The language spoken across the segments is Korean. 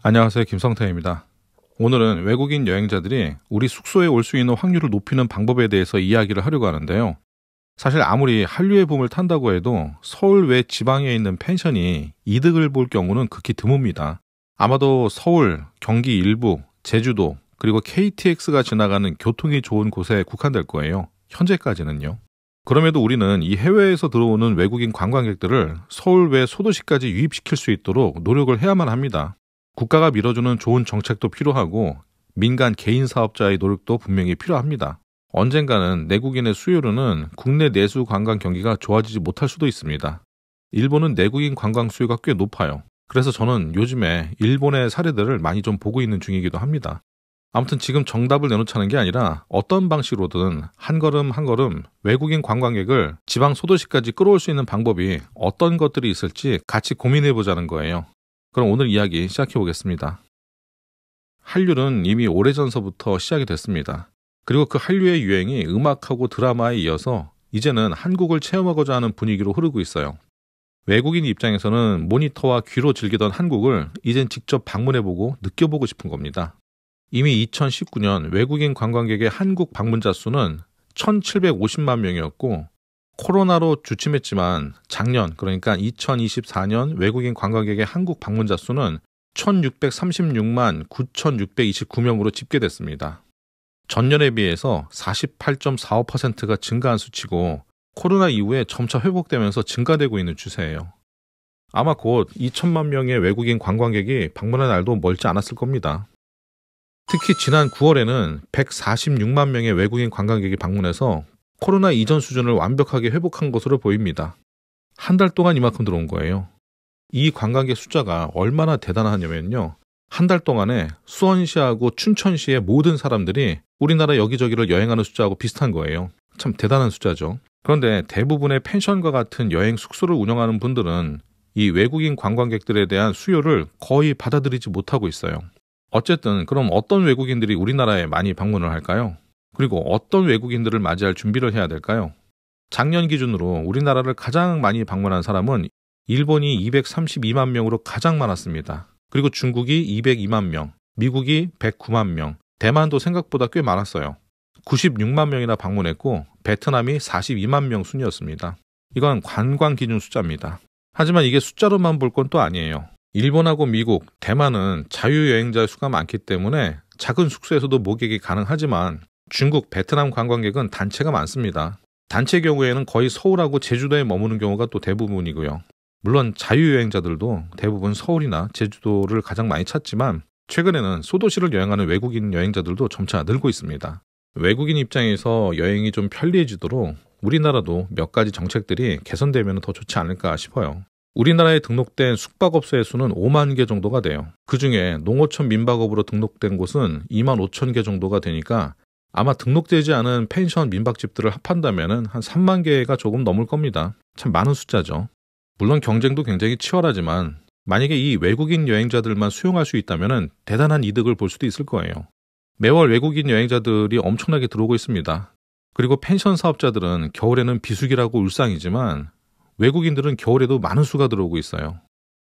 안녕하세요. 김성태입니다. 오늘은 외국인 여행자들이 우리 숙소에 올 수 있는 확률을 높이는 방법에 대해서 이야기를 하려고 하는데요. 사실 아무리 한류의 붐을 탄다고 해도 서울 외 지방에 있는 펜션이 이득을 볼 경우는 극히 드뭅니다. 아마도 서울, 경기 일부, 제주도, 그리고 KTX가 지나가는 교통이 좋은 곳에 국한될 거예요. 현재까지는요. 그럼에도 우리는 이 해외에서 들어오는 외국인 관광객들을 서울 외 소도시까지 유입시킬 수 있도록 노력을 해야만 합니다. 국가가 밀어주는 좋은 정책도 필요하고 민간 개인 사업자의 노력도 분명히 필요합니다. 언젠가는 내국인의 수요로는 국내 내수 관광 경기가 좋아지지 못할 수도 있습니다. 일본은 내국인 관광 수요가 꽤 높아요. 그래서 저는 요즘에 일본의 사례들을 많이 좀 보고 있는 중이기도 합니다. 아무튼 지금 정답을 내놓자는 게 아니라 어떤 방식으로든 한 걸음 한 걸음 외국인 관광객을 지방 소도시까지 끌어올 수 있는 방법이 어떤 것들이 있을지 같이 고민해보자는 거예요. 그럼 오늘 이야기 시작해 보겠습니다. 한류는 이미 오래전서부터 시작이 됐습니다. 그리고 그 한류의 유행이 음악하고 드라마에 이어서 이제는 한국을 체험하고자 하는 분위기로 흐르고 있어요. 외국인 입장에서는 모니터와 귀로 즐기던 한국을 이젠 직접 방문해보고 느껴보고 싶은 겁니다. 이미 2019년 외국인 관광객의 한국 방문자 수는 1,750만 명이었고 코로나로 주춤했지만 작년, 그러니까 2024년 외국인 관광객의 한국 방문자 수는 1,636만 9,629명으로 집계됐습니다. 전년에 비해서 48.45%가 증가한 수치고 코로나 이후에 점차 회복되면서 증가되고 있는 추세예요. 아마 곧 2천만 명의 외국인 관광객이 방문한 날도 멀지 않았을 겁니다. 특히 지난 9월에는 146만 명의 외국인 관광객이 방문해서 코로나 이전 수준을 완벽하게 회복한 것으로 보입니다. 한 달 동안 이만큼 들어온 거예요. 이 관광객 숫자가 얼마나 대단하냐면요. 한 달 동안에 수원시하고 춘천시의 모든 사람들이 우리나라 여기저기를 여행하는 숫자하고 비슷한 거예요. 참 대단한 숫자죠. 그런데 대부분의 펜션과 같은 여행 숙소를 운영하는 분들은 이 외국인 관광객들에 대한 수요를 거의 받아들이지 못하고 있어요. 어쨌든 그럼 어떤 외국인들이 우리나라에 많이 방문을 할까요? 그리고 어떤 외국인들을 맞이할 준비를 해야 될까요? 작년 기준으로 우리나라를 가장 많이 방문한 사람은 일본이 232만 명으로 가장 많았습니다. 그리고 중국이 202만 명, 미국이 109만 명, 대만도 생각보다 꽤 많았어요. 96만 명이나 방문했고 베트남이 42만 명 순이었습니다. 이건 관광 기준 숫자입니다. 하지만 이게 숫자로만 볼 건 또 아니에요. 일본하고 미국, 대만은 자유여행자 수가 많기 때문에 작은 숙소에서도 목격이 가능하지만 중국, 베트남 관광객은 단체가 많습니다. 단체 경우에는 거의 서울하고 제주도에 머무는 경우가 또 대부분이고요. 물론 자유여행자들도 대부분 서울이나 제주도를 가장 많이 찾지만 최근에는 소도시를 여행하는 외국인 여행자들도 점차 늘고 있습니다. 외국인 입장에서 여행이 좀 편리해지도록 우리나라도 몇 가지 정책들이 개선되면 더 좋지 않을까 싶어요. 우리나라에 등록된 숙박업소의 수는 5만 개 정도가 돼요. 그중에 농어촌 민박업으로 등록된 곳은 2만 5천 개 정도가 되니까 아마 등록되지 않은 펜션 민박집들을 합한다면 한 3만 개가 조금 넘을 겁니다. 참 많은 숫자죠. 물론 경쟁도 굉장히 치열하지만 만약에 이 외국인 여행자들만 수용할 수 있다면 대단한 이득을 볼 수도 있을 거예요. 매월 외국인 여행자들이 엄청나게 들어오고 있습니다. 그리고 펜션 사업자들은 겨울에는 비수기라고 울상이지만 외국인들은 겨울에도 많은 수가 들어오고 있어요.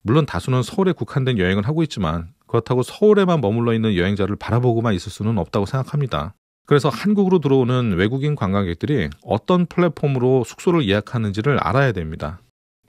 물론 다수는 서울에 국한된 여행을 하고 있지만 그렇다고 서울에만 머물러 있는 여행자를 바라보고만 있을 수는 없다고 생각합니다. 그래서 한국으로 들어오는 외국인 관광객들이 어떤 플랫폼으로 숙소를 예약하는지를 알아야 됩니다.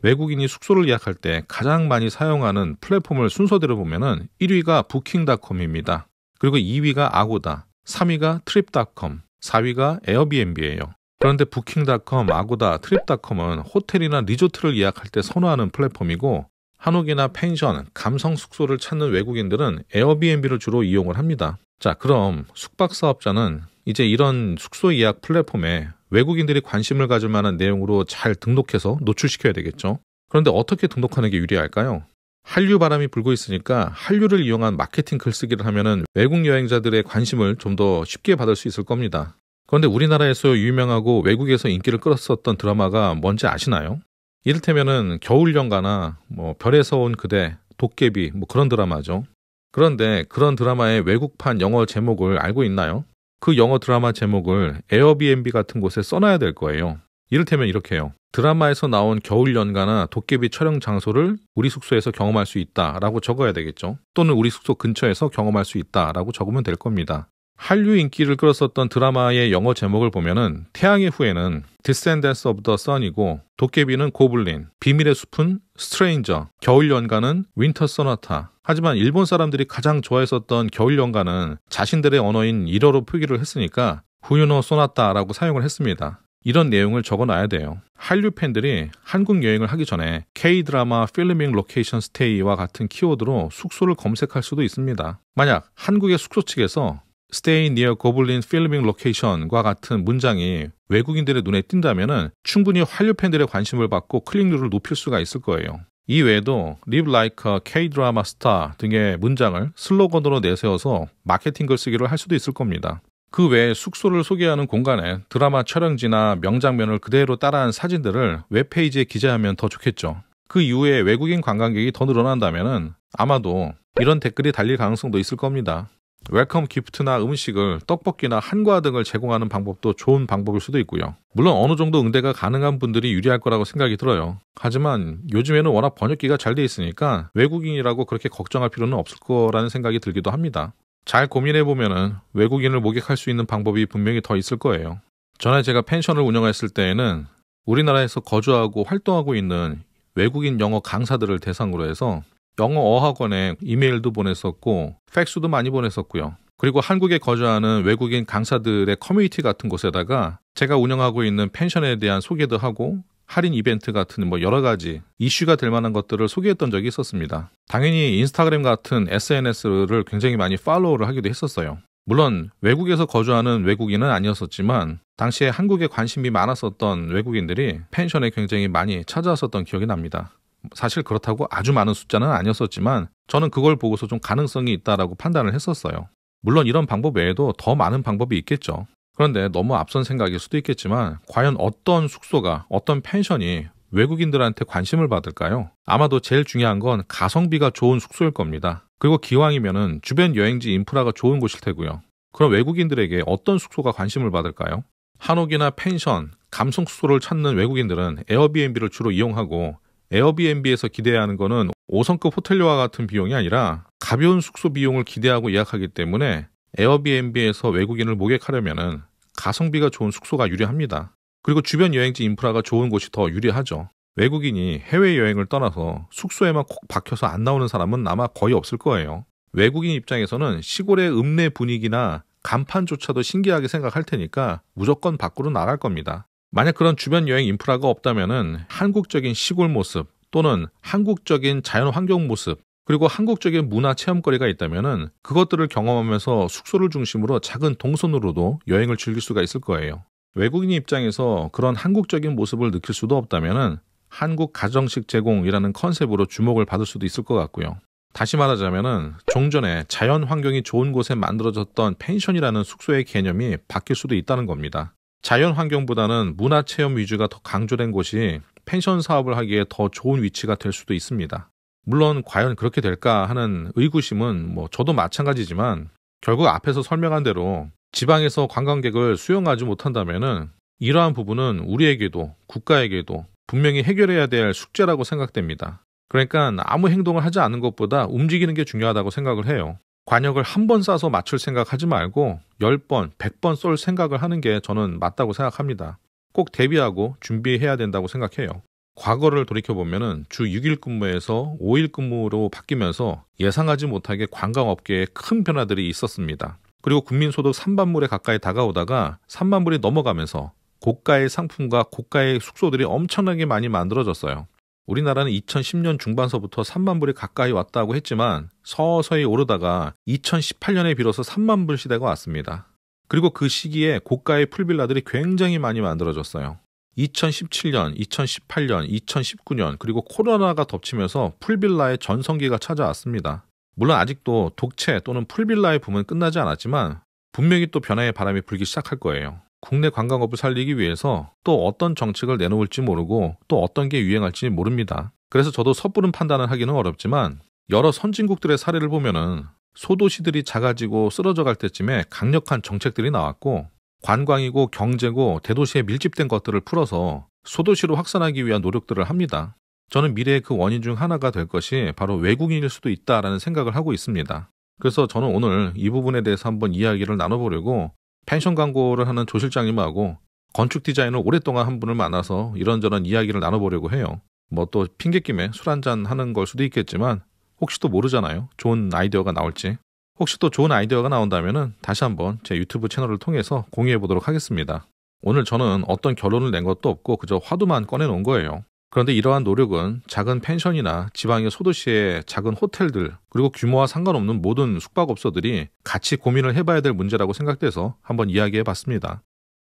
외국인이 숙소를 예약할 때 가장 많이 사용하는 플랫폼을 순서대로 보면은 1위가 부킹닷컴입니다. 그리고 2위가 아고다, 3위가 트립닷컴, 4위가 에어비앤비예요. 그런데 부킹닷컴, 아고다, 트립닷컴은 호텔이나 리조트를 예약할 때 선호하는 플랫폼이고 한옥이나 펜션, 감성 숙소를 찾는 외국인들은 에어비앤비를 주로 이용을 합니다. 자, 그럼 숙박사업자는 이제 이런 숙소 예약 플랫폼에 외국인들이 관심을 가질 만한 내용으로 잘 등록해서 노출시켜야 되겠죠. 그런데 어떻게 등록하는 게 유리할까요? 한류 바람이 불고 있으니까 한류를 이용한 마케팅 글쓰기를 하면은 외국 여행자들의 관심을 좀 더 쉽게 받을 수 있을 겁니다. 그런데 우리나라에서 유명하고 외국에서 인기를 끌었었던 드라마가 뭔지 아시나요? 이를테면은 겨울연가나 별에서 온 그대, 도깨비 그런 드라마죠. 그런데 그런 드라마의 외국판 영어 제목을 알고 있나요? 그 영어 드라마 제목을 에어비앤비 같은 곳에 써놔야 될 거예요. 이를테면 이렇게요. 드라마에서 나온 겨울 연가나 도깨비 촬영 장소를 우리 숙소에서 경험할 수 있다라고 적어야 되겠죠. 또는 우리 숙소 근처에서 경험할 수 있다라고 적으면 될 겁니다. 한류 인기를 끌었었던 드라마의 영어 제목을 보면은 태양의 후예는 Descendants of the Sun이고 도깨비는 고블린, 비밀의 숲은 Stranger, 겨울 연가는 Winter Sonata. 하지만 일본 사람들이 가장 좋아했었던 겨울 연가는 자신들의 언어인 일어로 표기를 했으니까 후유노 소나타라고 사용을 했습니다. 이런 내용을 적어놔야 돼요. 한류 팬들이 한국 여행을 하기 전에 K-드라마 필밍 로케이션 스테이와 같은 키워드로 숙소를 검색할 수도 있습니다. 만약 한국의 숙소 측에서 Stay near Goblin Filming Location과 같은 문장이 외국인들의 눈에 띈다면 충분히 한류 팬들의 관심을 받고 클릭률을 높일 수가 있을 거예요. 이 외에도 Live like a K-drama star 등의 문장을 슬로건으로 내세워서 마케팅 글쓰기를 할 수도 있을 겁니다. 그 외에 숙소를 소개하는 공간에 드라마 촬영지나 명장면을 그대로 따라한 사진들을 웹페이지에 기재하면 더 좋겠죠. 그 이후에 외국인 관광객이 더 늘어난다면 아마도 이런 댓글이 달릴 가능성도 있을 겁니다. 웰컴 기프트나 음식을 떡볶이나 한과 등을 제공하는 방법도 좋은 방법일 수도 있고요. 물론 어느 정도 응대가 가능한 분들이 유리할 거라고 생각이 들어요. 하지만 요즘에는 워낙 번역기가 잘 돼 있으니까 외국인이라고 그렇게 걱정할 필요는 없을 거라는 생각이 들기도 합니다. 잘 고민해보면 외국인을 목격할 수 있는 방법이 분명히 더 있을 거예요. 전에 제가 펜션을 운영했을 때에는 우리나라에서 거주하고 활동하고 있는 외국인 영어 강사들을 대상으로 해서 영어 어학원에 이메일도 보냈었고 팩스도 많이 보냈었고요. 그리고 한국에 거주하는 외국인 강사들의 커뮤니티 같은 곳에다가 제가 운영하고 있는 펜션에 대한 소개도 하고 할인 이벤트 같은 여러 가지 이슈가 될 만한 것들을 소개했던 적이 있었습니다. 당연히 인스타그램 같은 SNS를 굉장히 많이 팔로우를 하기도 했었어요. 물론 외국에서 거주하는 외국인은 아니었었지만 당시에 한국에 관심이 많았었던 외국인들이 펜션에 굉장히 많이 찾아왔었던 기억이 납니다. 사실 그렇다고 아주 많은 숫자는 아니었었지만 저는 그걸 보고서 좀 가능성이 있다라고 판단을 했었어요. 물론 이런 방법 외에도 더 많은 방법이 있겠죠. 그런데 너무 앞선 생각일 수도 있겠지만 과연 어떤 숙소가, 어떤 펜션이 외국인들한테 관심을 받을까요? 아마도 제일 중요한 건 가성비가 좋은 숙소일 겁니다. 그리고 기왕이면은 주변 여행지 인프라가 좋은 곳일 테고요. 그럼 외국인들에게 어떤 숙소가 관심을 받을까요? 한옥이나 펜션, 감성 숙소를 찾는 외국인들은 에어비앤비를 주로 이용하고 에어비앤비에서 기대해야 하는 거는 5성급 호텔료와 같은 비용이 아니라 가벼운 숙소 비용을 기대하고 예약하기 때문에 에어비앤비에서 외국인을 목격하려면 가성비가 좋은 숙소가 유리합니다. 그리고 주변 여행지 인프라가 좋은 곳이 더 유리하죠. 외국인이 해외여행을 떠나서 숙소에만 콕 박혀서 안 나오는 사람은 아마 거의 없을 거예요. 외국인 입장에서는 시골의 읍내 분위기나 간판조차도 신기하게 생각할 테니까 무조건 밖으로 나갈 겁니다. 만약 그런 주변 여행 인프라가 없다면 한국적인 시골 모습 또는 한국적인 자연 환경 모습 그리고 한국적인 문화 체험거리가 있다면 그것들을 경험하면서 숙소를 중심으로 작은 동선으로도 여행을 즐길 수가 있을 거예요. 외국인 입장에서 그런 한국적인 모습을 느낄 수도 없다면 한국 가정식 제공이라는 컨셉으로 주목을 받을 수도 있을 것 같고요. 다시 말하자면 종전에 자연 환경이 좋은 곳에 만들어졌던 펜션이라는 숙소의 개념이 바뀔 수도 있다는 겁니다. 자연 환경보다는 문화 체험 위주가 더 강조된 곳이 펜션 사업을 하기에 더 좋은 위치가 될 수도 있습니다. 물론 과연 그렇게 될까 하는 의구심은 저도 마찬가지지만 결국 앞에서 설명한 대로 지방에서 관광객을 수용하지 못한다면 이러한 부분은 우리에게도 국가에게도 분명히 해결해야 될 숙제라고 생각됩니다. 그러니까 아무 행동을 하지 않는 것보다 움직이는 게 중요하다고 생각을 해요. 관역을 한 번 쏴서 맞출 생각하지 말고 10번, 100번 쏠 생각을 하는 게 저는 맞다고 생각합니다. 꼭 대비하고 준비해야 된다고 생각해요. 과거를 돌이켜보면 주 6일 근무에서 5일 근무로 바뀌면서 예상하지 못하게 관광업계에 큰 변화들이 있었습니다. 그리고 국민소득 3만불에 가까이 다가오다가 3만불이 넘어가면서 고가의 상품과 고가의 숙소들이 엄청나게 많이 만들어졌어요. 우리나라는 2010년 중반서부터 3만불이 가까이 왔다고 했지만 서서히 오르다가 2018년에 비로소 3만불 시대가 왔습니다. 그리고 그 시기에 고가의 풀빌라들이 굉장히 많이 만들어졌어요. 2017년, 2018년, 2019년 그리고 코로나가 덮치면서 풀빌라의 전성기가 찾아왔습니다. 물론 아직도 독채 또는 풀빌라의 붐은 끝나지 않았지만 분명히 또 변화의 바람이 불기 시작할 거예요. 국내 관광업을 살리기 위해서 또 어떤 정책을 내놓을지 모르고 또 어떤 게 유행할지 모릅니다. 그래서 저도 섣부른 판단을 하기는 어렵지만 여러 선진국들의 사례를 보면은 소도시들이 작아지고 쓰러져 갈 때쯤에 강력한 정책들이 나왔고 관광이고 경제고 대도시에 밀집된 것들을 풀어서 소도시로 확산하기 위한 노력들을 합니다. 저는 미래의 그 원인 중 하나가 될 것이 바로 외국인일 수도 있다라는 생각을 하고 있습니다. 그래서 저는 오늘 이 부분에 대해서 한번 이야기를 나눠보려고 펜션 광고를 하는 조 실장님하고 건축 디자이너 오랫동안 한 분을 만나서 이런저런 이야기를 나눠보려고 해요. 뭐 또 핑계김에 술 한잔 하는 걸 수도 있겠지만 혹시 또 모르잖아요. 좋은 아이디어가 나올지. 혹시 또 좋은 아이디어가 나온다면 다시 한번 제 유튜브 채널을 통해서 공유해 보도록 하겠습니다. 오늘 저는 어떤 결론을 낸 것도 없고 그저 화두만 꺼내놓은 거예요. 그런데 이러한 노력은 작은 펜션이나 지방의 소도시의 작은 호텔들 그리고 규모와 상관없는 모든 숙박업소들이 같이 고민을 해봐야 될 문제라고 생각돼서 한번 이야기해 봤습니다.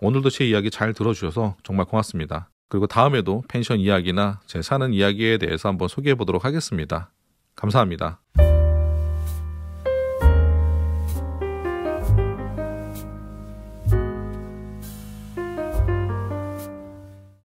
오늘도 제 이야기 잘 들어주셔서 정말 고맙습니다. 그리고 다음에도 펜션 이야기나 제 사는 이야기에 대해서 한번 소개해 보도록 하겠습니다. 감사합니다.